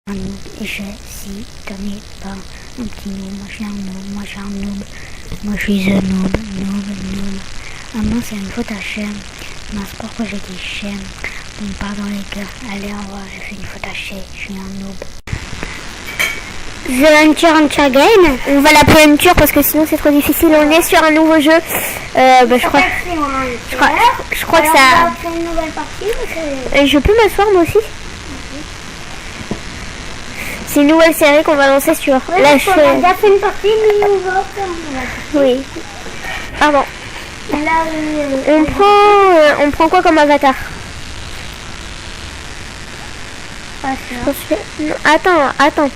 Et je suis donné par un petit noob. Moi je suis un noob, moi je suis un noob. Moi je suis un noob. Moi c'est une faute à Chem. Mince, pourquoi j'ai dit Chem? Bon, pardon les gars. Allez, au revoir, j'ai fait une faute à Chem. Je suis un noob. The Hunter Game. On va l'appeler Hunter parce que sinon c'est trop difficile. On est sur un nouveau jeu. Je crois que ça. Une nouvelle partie, Je peux m'asseoir moi aussi. C'est une nouvelle série qu'on va lancer sur la chaîne. On a déjà fait une partie, mais on va faire une nouvelle. Oui. Pardon. Là, On prend quoi comme avatar? Attends.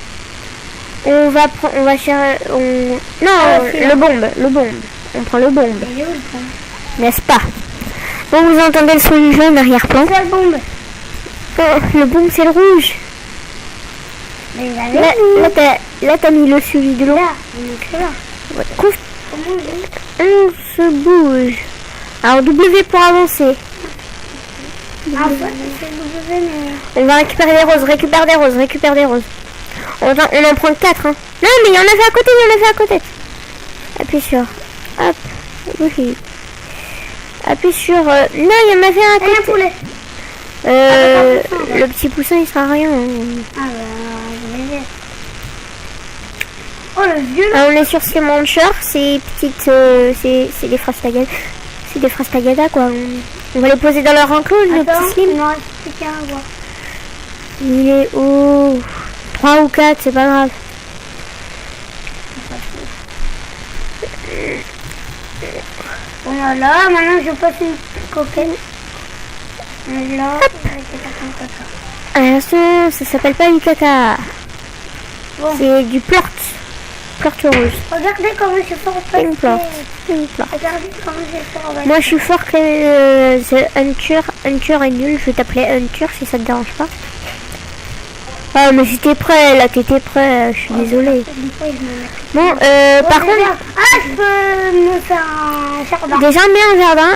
On va chercher. Le bombe. On prend le bombe. N'est-ce pas? Bon, vous entendez le son du jeu en arrière-plan. C'est le bombe. Le bombe, c'est le rouge. Mais Là, t'as mis le suivi de l'eau. là, on est là. Ouais. Comment on dit? On se bouge. Alors, W pour avancer. Ah, ouais, c'est W, mais... On va récupérer des roses. On en prend 4. Hein. Non, mais il y en avait à côté. Appuie sur. Hop. Oui. Appuie sur. Non, il y en avait un à côté. Un poulet. Le petit poussin, il sert à rien. Ah, bah, je vais dire. Oh, le vieux, là. On est sur ce mancher. C'est petites. C'est des frastagadas. C'est des frastagadas, quoi. On va les poser dans leur enclos, le petit slim. Il m'en reste plus qu'un à voir. Il est où? 3 ou 4, c'est pas grave. Voilà, maintenant je passe une coquette. Là, Attention, ça s'appelle pas du caca. bon. C'est du plort. Plort rouge. Regardez comment je suis fort au Une plort. Regardez comment je suis fort au Moi je suis fort que The Hunter. Hunter est nul, je vais t'appeler Hunter si ça te dérange pas. Ah mais j'étais prêt, là t'étais prêt, je suis désolée. Bon, par contre... Ah, je peux me faire un jardin. Déjà mets un jardin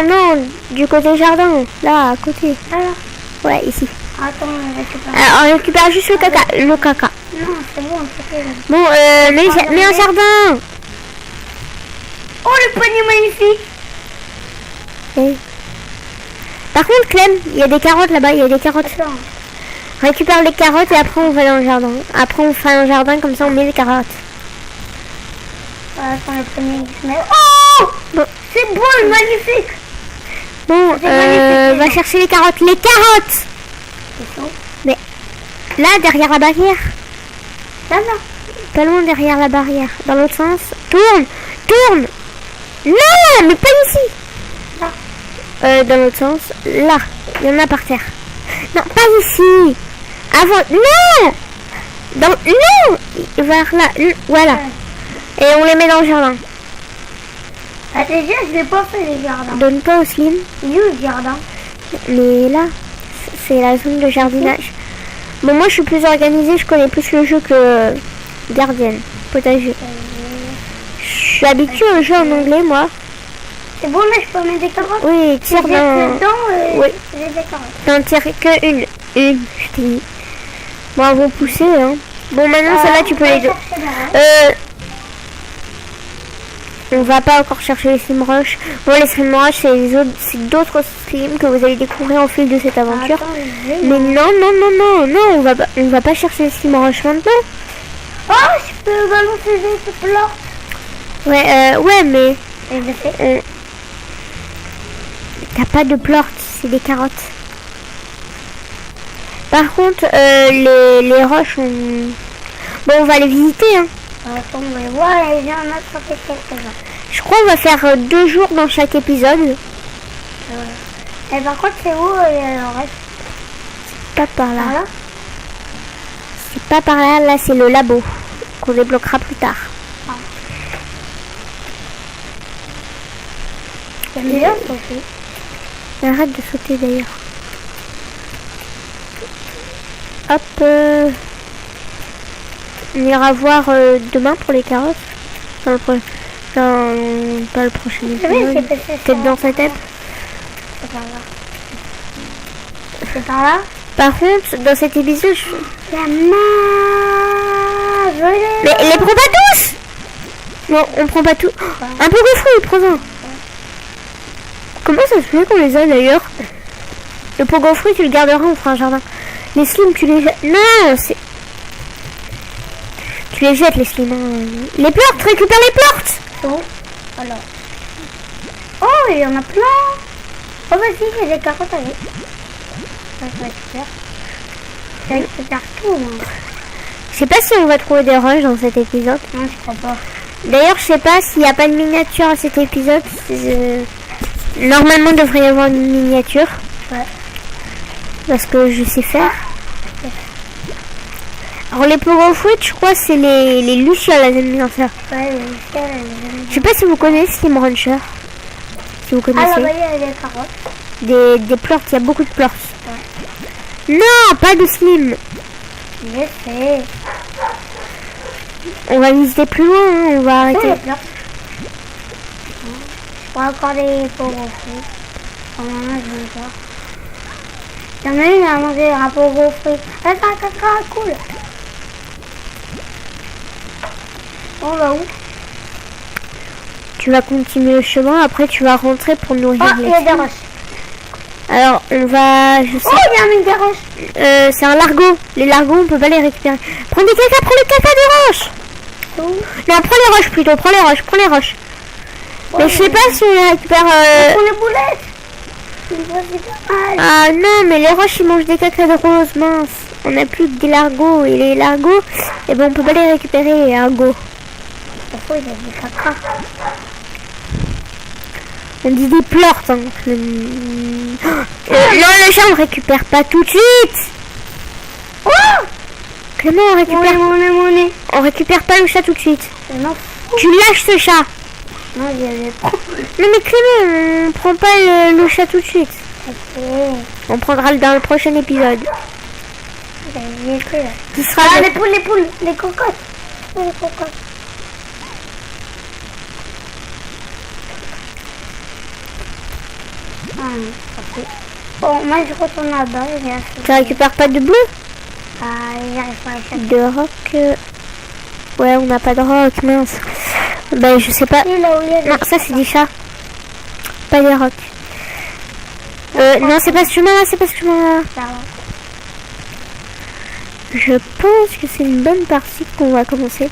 non, du côté jardin, là, à côté. Alors, Ouais, ici. attends, on récupère. Alors, on récupère juste le caca. Non, c'est bon, c'est fait. Bon, mets un jardin. Oh, le panier magnifique. Et- Par contre, Clem, il y a des carottes là-bas, Attends. Récupère les carottes et après on va dans le jardin. Après on fait un jardin, comme ça on met les carottes. Attends, le panier il se met. Oh bon, C'est beau, magnifique. bon C'est magnifique, va chercher les carottes. Les carottes. C'est chaud. Là, derrière la barrière. Là. Pas loin derrière la barrière. Dans l'autre sens. Tourne. Non, mais pas ici. Là. Dans l'autre sens. Là. Il y en a par terre. Non, pas ici. Avant. Non. Non. Vers là. Voilà. Et on les met dans le jardin. Ah, déjà, je n'ai pas fait les jardins. Donne pas au slim. Il est où le jardin? Mais là, c'est la zone de jardinage. Bon, moi je suis plus organisée, je connais plus le jeu que gardienne, potager. Je suis habituée au jeu en anglais, moi. C'est bon, là, je peux mettre des carottes? Oui, tire Je dans... jette dedans et Oui. j'ai des carottes. T'en tires que une, je t'ai dit. Bon, elles vont pousser, hein. Bon, maintenant, celle-là, tu peux les deux. On va pas encore chercher les Slimrush. Bon, les Slimrush, c'est d'autres streams que vous allez découvrir au fil de cette aventure. Attends, Mais non, on va pas chercher les Slimrush maintenant. oh, je peux balancer des plats. Ouais, mais Et je fais. t'as pas de plort, c'est des carottes. Par contre, les roches, bon, on va les visiter, hein. Attends, mais voilà, il y en a sorti quelques-uns. Je crois qu'on va faire 2 jours dans chaque épisode. Et par contre, c'est où le reste? Pas par là. Là. C'est pas par là, là c'est le labo qu'on débloquera plus tard. C'est bien, aussi. Arrête de sauter d'ailleurs. Hop. On ira voir demain pour les carottes. Pas le prochain C'est vrai, épisode. c'est passé Peut-être dans sa tête. C'est par là. C'est par là? Par contre, dans cet épisode, La main. Mais les prends pas tous. Non, on prend pas tout. Un peu de fruits, prends-en. Comment ça se fait qu'on les a d'ailleurs? Le pogo fruit, tu le garderas, on fera un jardin. Les slims, tu les jettes. Non, c'est... Tu les jettes, les slims. Hein. Les plortes, récupère les plortes. Oh, voilà. Oh, il y en a plein. Oh, vas-y, j'ai des carottes avec. Ça, je récupère. Je récupère tout, moi. Je sais pas si on va trouver des roches dans cet épisode. Non, je crois pas. D'ailleurs, je sais pas s'il n'y a pas de miniature à cet épisode. Normalement, il devrait y avoir une miniature. Ouais. Parce que je sais faire. Alors, les pogo fruits, je crois, c'est les lucioles, les amis, ça. Ouais, les lucioles, Je sais pas si vous connaissez Slim Rancher. Si vous connaissez. Ah, là-bas, il y a des carottes. Des plortes, il y a beaucoup de plortes. Ouais. Non, pas de slim. Je sais. On va visiter plus loin, hein, on va arrêter. Je vois encore des pauvres fruits. Oh non, je veux pas. Il y en a une à manger un pauvre fruit. Attends, cool. On va où? Tu vas continuer le chemin, après tu vas rentrer pour nourrir Oh, les il y a des slims. roches. Alors, on va... Je sais. Oh, il y a même des roches. C'est un largot. Les largots, on peut pas les récupérer. Prends des caca, prends les caca de roches. Oh. Non, prends les roches plutôt, prends les roches. Mais je sais pas si on les récupère... Pour les boulettes. Une fois, c'est pas mal. Ah non, mais les roches, ils mangent des caca de rose, mince. On a plus que des largots. Et les largots, eh ben, on peut pas les récupérer, les largots. Pourquoi il y a des caca? On dit des plortes. Hein. Non, le chat, on récupère pas tout de suite. Oh, Clément, monnaie. on récupère pas le chat tout de suite. Je m'en fous. Tu lâches ce chat. Non, il y a des prends. Non mais Clément, on prend pas le chat tout de suite. Ok. On prendra dans le prochain épisode. J'ai été là. Qui sera Ah, le- les poules, les cocottes. Oh, les cocottes. Ok. Bon, moi je retourne là-bas, j'ai assez. Tu récupères pas de bleu? Ah, j'arrive pas à chercher. De roc. Ouais, on n'a pas de roc, mince. Ben, je sais pas. Et là où il y a des Non, ça c'est des chats. Pas des rocs. Non, c'est pas ce chemin-là, Ça va. Je pense que c'est une bonne partie qu'on va commencer.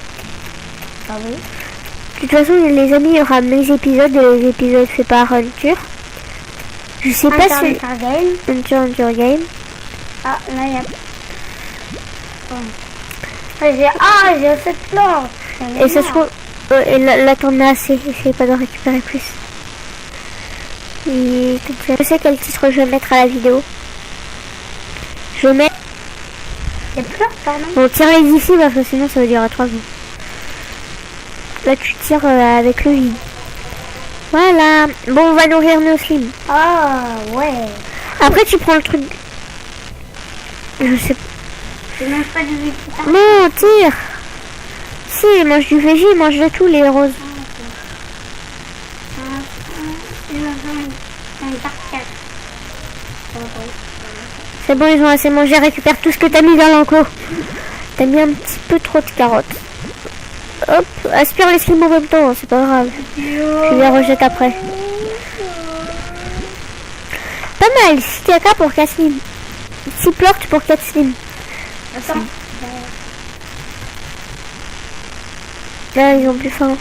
Ah oui. De toute façon, les amis, il y aura mes épisodes, les épisodes faits par Hunter. Je sais pas si... Hunter Game. Ah, là il y a. J'ai assez de plante. Et ça se trouve... et là, t'en as assez. Essaye pas de récupérer plus. Et je sais quel titre je vais mettre à la vidéo. Je vais mettre... Il y a plein, pardon. Bon, tire-les d'ici parce que sinon ça va durer 3 secondes. Là, tu tires avec le vide. Voilà. Bon, on va nourrir nos slims. Ah, ouais. Après, tu prends le truc... Je sais pas. Je mange pas de vie. Non, tire. Si, ils mangent du végé, ils mangent de tout, les roses. C'est bon, ils ont assez mangé. Récupère tout ce que t'as mis dans l'enclos. T'as mis un petit peu trop de carottes. Hop, aspire les slims en même temps, c'est pas grave. Je les rejette après. Pas mal, 6 caca pour 4 slims. 6 plortes pour 4 slims. Attends. Là, ils ont plus faim.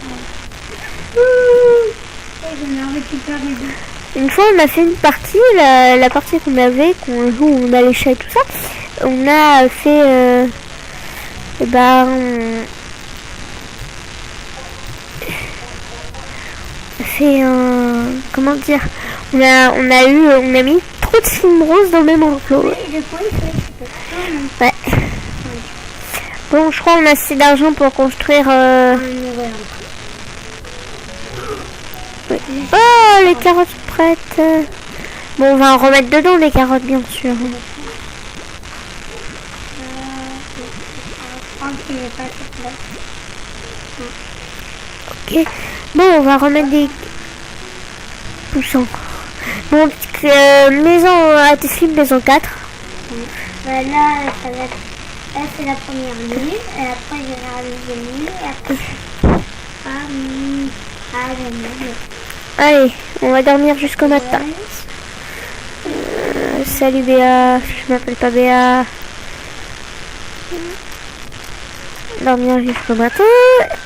Une fois, on a fait une partie, la partie qu'on avait, où on a les chats et tout ça. On a fait... fait un... Comment dire, on a mis trop de slims roses dans le même enclos. Ouais. Bon, je crois qu'on a assez d'argent pour construire... Oui. Oh, les carottes prêtes. Bon, on va en remettre dedans, les carottes, bien sûr. Ok. Bon, on va remettre des poussants. Bon, maison à tes slims, maison 4. Bah là, ça va être... Là, c'est la première nuit. Et après, il y aura la deuxième nuit. Et après... la nuit. Allez, on va dormir jusqu'au matin. Salut Béa, je m'appelle pas Béa. Dormir jusqu'au matin.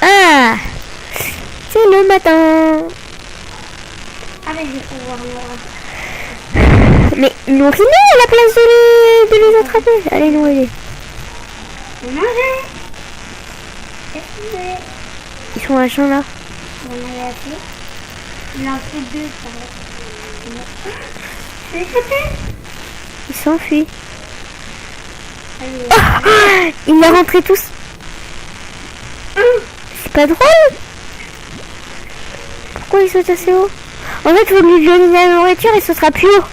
Ah, c'est le matin. Allez, je vais pouvoir voir. Mais nourris-les à la place de les attraper. Allez, nourris-les. On mangeait. Qu'est-ce que c'est? Ils sont à champ là. On en a assez. Il en fait deux, ça va. C'est échappé. Ils s'enfuient. Allez. Ah, ils les rentrés tous. C'est pas drôle. Pourquoi ils sautent assez haut? En fait, il faut lui donner de la nourriture et ce sera plus haut.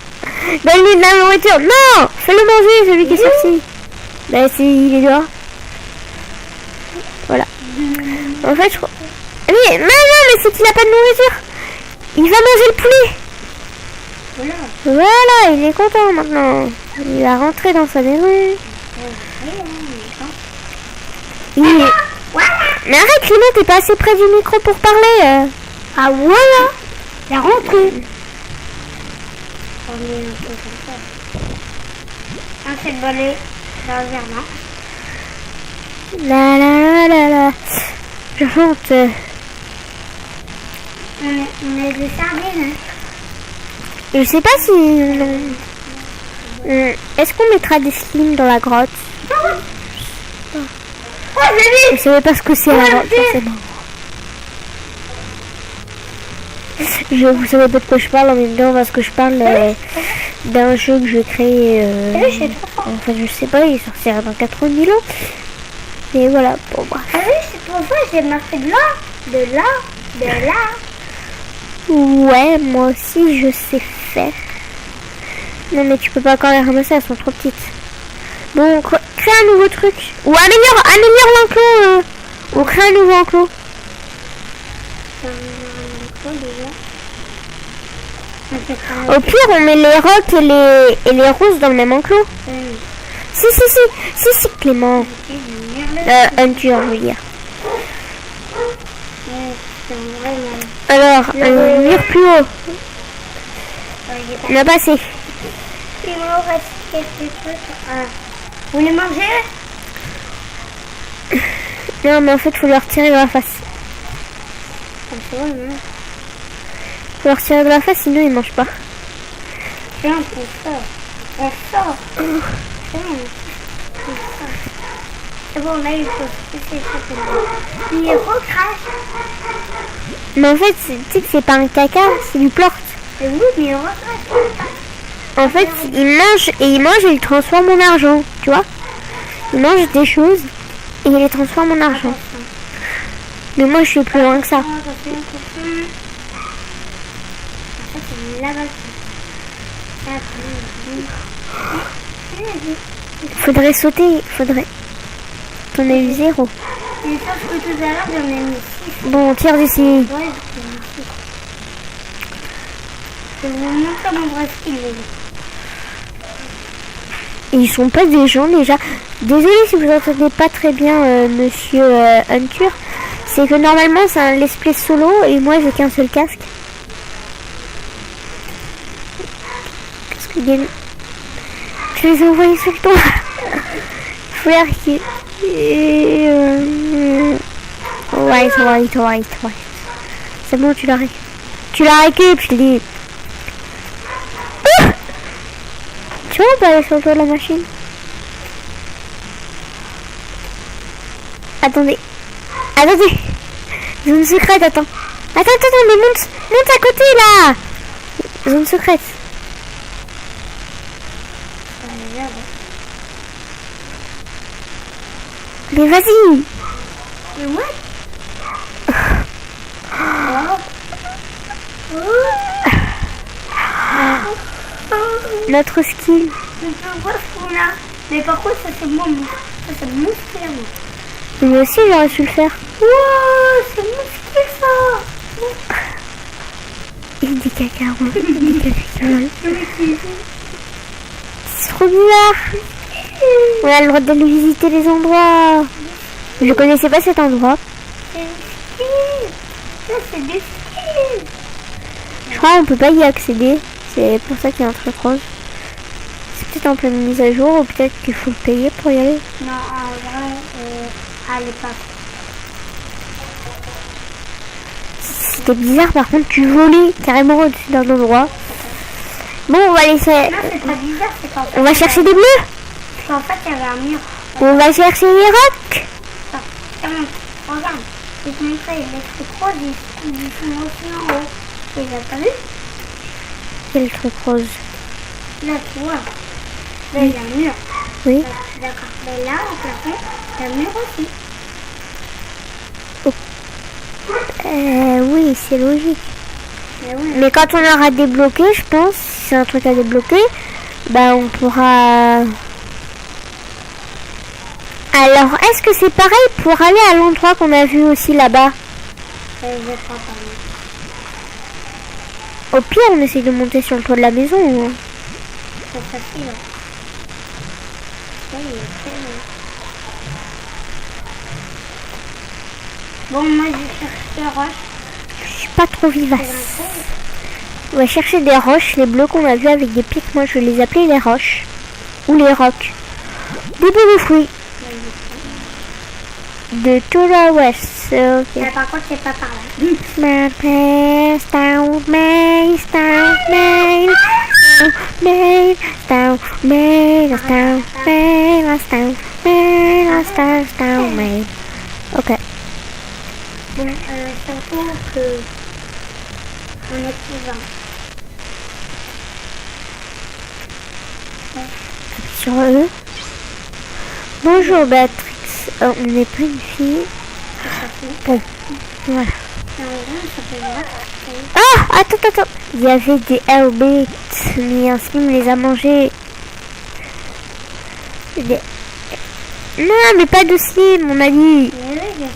Donne-lui de la nourriture. Non, fais-le manger, celui qui est sorti. Ben, il est dehors. Voilà. En fait, je crois... Mais non, mais c'est qu'il a pas de nourriture. Il va manger le poulet. Voilà, il est content maintenant. Il va rentrer dans sa maison. Mais arrête, Clément, t'es pas assez près du micro pour parler. Ah voilà. Il a rentré. Un fait voler dans le jardin. La la la la. Je chante. On est des sardines. Je sais pas si... Est-ce qu'on mettra des slimes dans la grotte? Oh, j'ai vu. Je savais pas ce que c'est la grotte, forcément. Vous savez pas de quoi je parle en même temps parce que je parle d'un jeu que je crée. Enfin, je sais pas, il sortira dans 80 000 ans. Et voilà, pour moi. Ah oui, c'est pour ça que j'ai marqué de là, de là, de là. Ouais, moi aussi je sais faire. Non mais tu peux pas encore les ramasser, elles sont trop petites. Bon, crée un nouveau truc. Ou améliore l'enclos. Ou crée un nouveau enclos. Au pire, on met les rocs et les roses dans le même enclos. Si, Clément. Un tueur, je veux dire. Alors, un mur plus haut. On a passé. Il me reste quelques trucs. Vous les mangez? Non, mais en fait, faut leur tirer de la face. Faut leur tirer de la face, sinon ils mangent pas. Tiens, on sort. C'est bon, là, il faut... Il recrache. Mais en fait, tu sais que c'est pas un caca, c'est du plort. C'est oui, mais il recrache. En fait, il mange et il transforme en argent, tu vois. Il mange des choses et il les transforme en argent. Mais moi, je suis plus loin que ça. Faudrait sauter, T'en as eu 0. Mais sauf que tout à l'heure, j'en ai mis 6. Bon, tire d'ici. Ouais, j'en ai mis 6. Je vous montre mon vrai style. Ils sont pas des gens déjà. Désolé si vous entendez pas très bien Monsieur Hunter. C'est que normalement c'est un let's play solo et moi j'ai qu'un seul casque. Qu'est-ce que gagne? Je les ai envoyés sur le toit. Frère qui... Ouais. C'est bon, tu la récupères, je te dis. Tu vois, on peut aller sur le toit de la machine. Attendez. Zone secrète, attends, mais monte à côté, là. Zone secrète. Mais vas-y. Mais moi Notre skill. Je peux voir ce qu'on a. Mais par contre, ça c'est moi. Ça c'est mon style. Moi aussi j'aurais su le faire. Wow, c'est mon style ça. Il dit caca. C'est trop bizarre. On a le droit d'aller visiter les endroits. Je connaissais pas cet endroit. C'est des skis. Je crois qu'on peut pas y accéder. C'est pour ça qu'il y a un truc rose. C'est peut-être en pleine mise à jour ou peut-être qu'il faut le payer pour y aller. Non, en vrai, allez pas. C'était bizarre, par contre, tu volais carrément au-dessus d'un endroit. Bon, on va laisser. Non, c'est pas bizarre, c'est qu'en fait, On va chercher des bleus. en fait, il y avait un mur. On va chercher les rocs. Regarde, je te montre les trucs roses, ils sont aussi en haut. Tu les as pas vus? Quel truc rose? Là, tu vois. Là, il y a un mur. Oui. D'accord. Mais là, au plafond, il y a un mur aussi. Oui, c'est logique. Mais oui. Mais quand on aura débloqué, je pense, si c'est un truc à débloquer, bah on pourra... Alors, est-ce que c'est pareil pour aller à l'endroit qu'on a vu aussi là-bas? Je crois pas. Au pire, on essaye de monter sur le toit de la maison. Hein. C'est facile. Oui, c'est bon, moi, je cherche des roches. Je suis pas trop vivace. On va chercher des roches, les bleus qu'on a vus avec des pics. Moi, je vais les appeler les roches. Ou les rocs. Des bouts de fruits. De tout l'ouest. Ok. Mais par contre, c'est pas par là. Ok. Bon, surtout que on est souvent. Sur eux. Bonjour Béatrix. On n'est pas une fille. Bon, voilà. Ah, attends. Il y avait des Herbits, mais un slim les a mangés. Non, mais pas de slim, on a dit. Mais oui,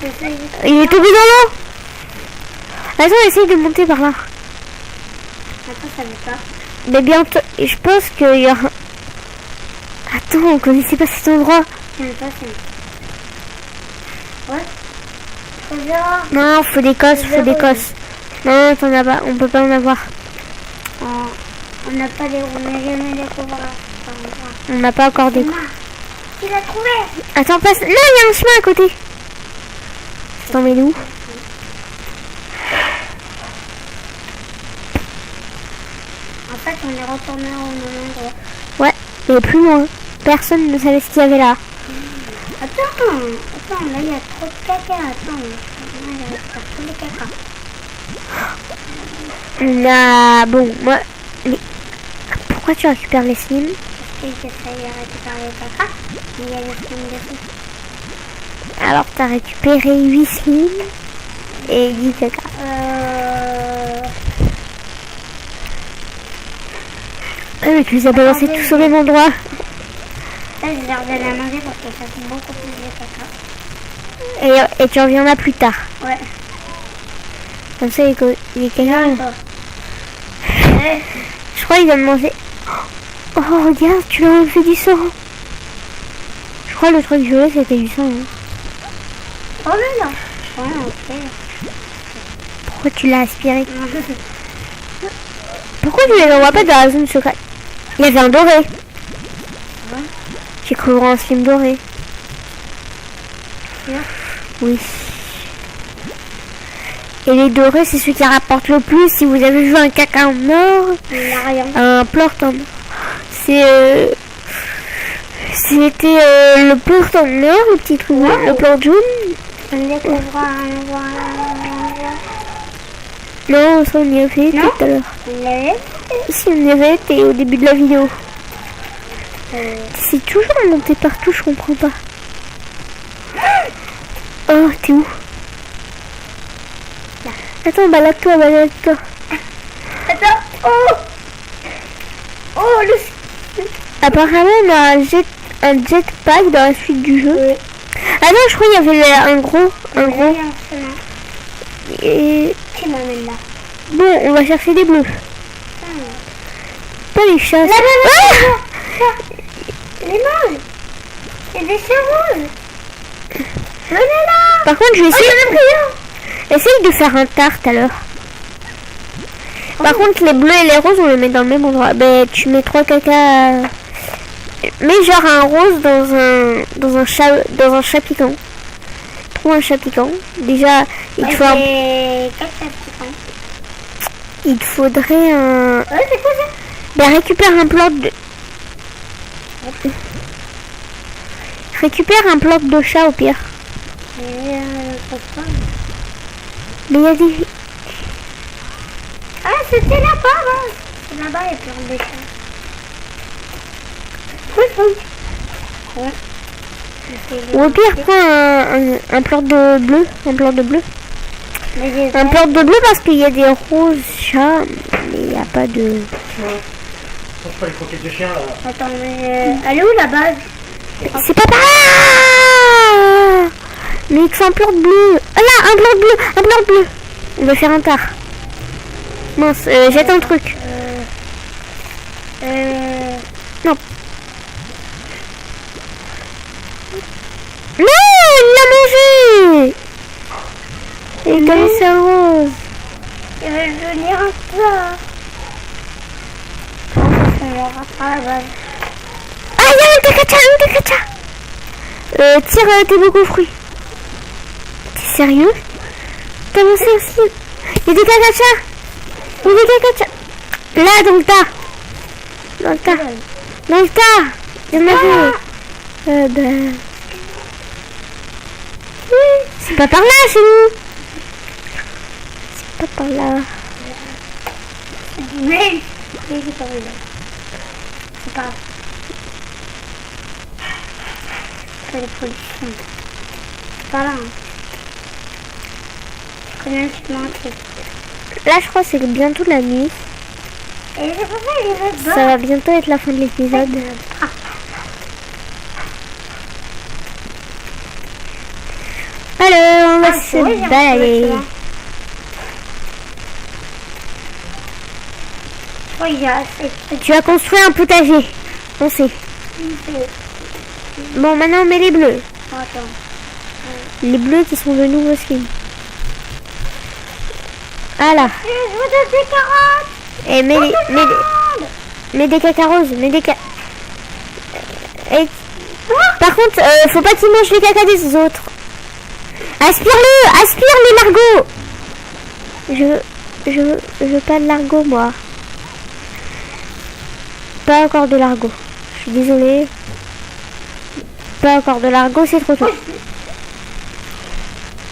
je sais. Il est tombé dans l'eau. Attends, essaye de monter par là. Attends, ça veut pas. Mais bientôt, je pense qu'il y aura... Attends, on connaissait pas cet endroit. J'aime pas ça. Ouais. Trésor. Non, faut des cosses. Non, t'en as pas, on peut pas en avoir. On n'a pas les... On n'a jamais découvert. On n'a pas encore des... Tu l'as trouvé. Attends, passe... Non, il y a un chemin à côté. Attends, mais où? En fait, on est retourné au même endroit. Ouais, mais plus loin. Personne ne savait ce qu'il y avait là. Attends, là, il y a trop de caca. Attends, là, il y a trop de caca. On a... Bon, moi... Mais... Pourquoi tu récupères les slims? Parce que j'essaye de récupérer le caca, mais il y a le slim dessus. Alors, t'as récupéré 8 slims et 10 caca. Ah, mais tu les as balancés tous au même endroit. Là, je vais leur donner à manger parce que ça fait beaucoup plus de caca. Et tu reviendras plus tard. Ouais. Comme ça, les caca... Ouais. Je crois qu'il va me manger. Oh, regarde, tu l'as enlevé du sang. Je crois que le truc violet, c'était du sang. Hein. Oh mais non. Ouais, ok. Pourquoi tu l'as aspiré? Pourquoi tu les envoies pas dans la zone secrète? Il y avait un doré. Ouais. J'ai cru voir un film doré. Ouais. Oui. Et les dorés, c'est ceux qui rapportent le plus. Si vous avez vu un caca en or, Il n'y a rien. un plort en or. C'était le plort en or, le petit trou, le plort jaune. On découvrira un Non, ça on y a fait tout à l'heure. On l'avait. Si on y avait été au début de la vidéo. C'est toujours monté partout, je comprends pas. Oh, t'es où? Là. Attends, balade-toi. Attends. Oh, le... Apparemment, on a un jetpack dans la suite du jeu. Oui. Ah non, je crois qu'il y avait un gros. Et Qui m'amène là? bon, on va chercher des bleus. Pas les chasses. Là. Les mâles. Il y a des chiens roses. Venez là. Par contre, je vais essayer... Essaye de faire un tarte alors. Par contre, les bleus et les roses, on les met dans le même endroit. Ben, tu mets 3 caca. Mets genre un rose dans un chat piquant. Trouve un chat piquant. Déjà, il te faut il te faudrait un... Ouais, c'est quoi ça? Ben, récupère un plante de... Récupère un plante de chat au pire. Mais il y a des... Ah, c'était là-bas, là. C'est là-bas, il y a plein de chats. Ouais. Ou au pire, prends un plante de bleu. Un plante de bleu. Un plante de bleu parce qu'il y a des roses chats, mais il n'y a pas de... Ouais. On se pas les croquettes de chien là. Attends, mais elle est où la base? C'est pas par là. Mais il faut un plante bleu. Ah là, un plante bleu, un plante bleu. On va faire un tard. Mince, jette un truc. Non. Non, il l'a mangé. Et comme c'est rose. Il va devenir un plat. Ah, bah. Ah, il y a un cacacha, tire tes beaucoup fruits. T'es sérieux? T'as lancé aussi? Il y a des cacachas. Il y a des cacachas. Là, dans le tas. Dans le tas. Dans le tas. Il y en avait. Ben... Oui, c'est pas par là chez nous. C'est pas par là. Mais c'est pas vrai. C'est pas. C'est les productions. C'est pas là. Je connais un petit peu un truc. Là, je crois que c'est bientôt la nuit. Et c'est pour ça qu'il est Ça va bientôt être la fin de l'épisode. Alors, on va se balader. Oui, il y a assez. Tu as construit un potager. On sait. Bon, maintenant on met les bleus. Attends. Les bleus qui sont de nouveaux skins. Voilà. Je veux des carottes. Et mets des caca roses. Mets des caca... Et... Par contre, faut pas qu'ils mangent les caca des autres. Aspire-le. Aspire les largos. Je veux pas de largos, moi. Pas encore de largos. Je suis désolée. Pas encore de largos, c'est trop tôt.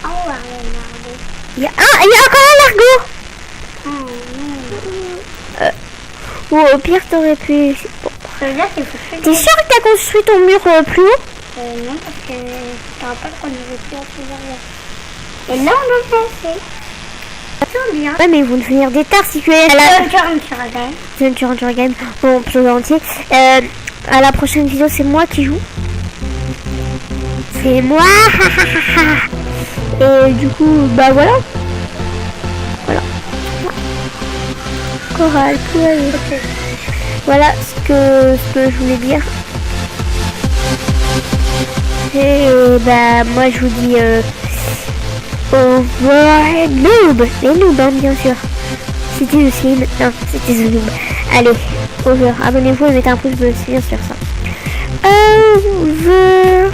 Oh, Il y a encore un largo. Ou au pire, t'aurais pu... Bon. T'es sûr que t'as construit ton mur plus haut? Non, parce que je te rappelle qu'on avait plus à plusieurs. Et là, on a fait. Bien. Ouais, mais ils vont devenir des tards si tu es à la... Tu game. Bon, pseudo entier. À la prochaine vidéo, c'est moi qui joue. C'est moi. Et du coup, bah voilà. Voilà. Coral, voilà ce que je voulais dire. Et bah moi je vous dis au revoir les noobs hein, bien sûr. C'était le slim, non c'était The Noob. Allez, au revoir, abonnez-vous et mettez un pouce bleu, c'est bien sûr ça. Au revoir.